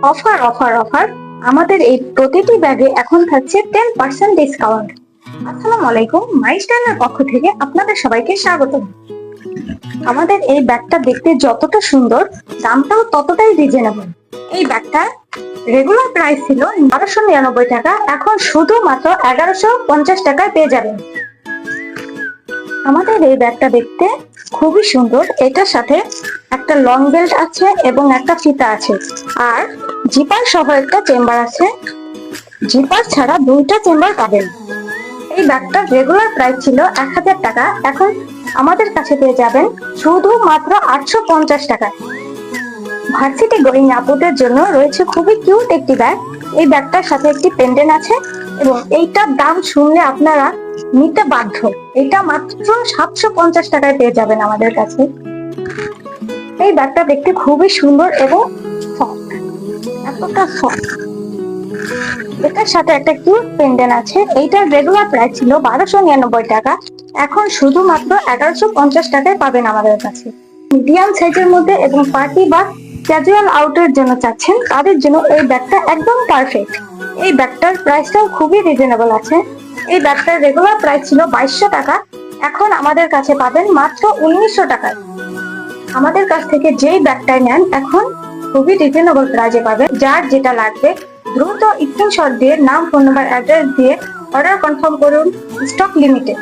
Offer offer offer! আমাদের এই প্রতিটি ব্যাগে এখন থাকছে 10% ডিসকাউন্ট। আসসালামু আলাইকুম, মাই স্টাইলের পক্ষ থেকে আপনাদের সবাইকে স্বাগত। আমাদের এই ব্যাগটা দেখতে যতটা সুন্দর, দামটাও ততটাই রিজনেবল। এই ব্যাগটা রেগুলার প্রাইস ছিল 1299 টাকা, এখন শুধুমাত্র 1150 টাকায় পেয়ে যাবেন। আমাদের এই ব্যাগটা দেখতে খুবই সুন্দর। এটার সাথে একটা লং বেল্ট আছে এবং একটা ফিতা আছে, আর জিপার সহ একটা চেম্বার আছে। জিপার ছাড়া দুইটা চেম্বার পাবেন। এই ব্যাগটার রেগুলার প্রাইস ছিল 1000 টাকা, এখন আমাদের কাছে পেয়ে যাবেন শুধুমাত্র 850 টাকা। ভার্সিটি গোয়িং আপুদের জন্য রয়েছে খুবই কিউট একটি ব্যাগ। এই ব্যাগটার সাথে একটি পেন্ডেন্ট আছে এবং এইটার দাম শুনলে আপনারা নিতে বাধ্য। এটা মাত্র 750 টাকায় পেয়ে যাবেন আমাদের কাছে। এই ব্যাগটা দেখতে খুবই সুন্দর এবং সফট, এতটা সফট। এটার সাথে একটা কিউট পেন্ডেন্ট আছে। এইটার রেগুলার প্রাইস ছিল 1299 টাকা, এখন শুধুমাত্র 1150 টাকায় পাবেন আমাদের কাছে। মিডিয়াম সাইজের মধ্যে এবং পার্টি বা ক্যাজুয়াল আউটের জন্য চাচ্ছেন, তাদের জন্য এই ব্যাগটা একদম পারফেক্ট। এই ব্যাগটার প্রাইসটাও খুবই রিজনেবল আছে। এই ব্যাগটার রেগুলার প্রাইস ছিল 2200 টাকা, এখন আমাদের কাছে পাবেন মাত্র 1900 টাকায়। আমাদের কাছ থেকে যেই ব্যাগটাই নেন এখন খুবই রিজনেবল প্রাইসে পাবেন। যার যেটা লাগবে দ্রুত স্ক্রিনশট দিয়ে নাম, ফোন নাম্বার, অ্যাড্রেস দিয়ে অর্ডার কনফার্ম করুন। Stock limited.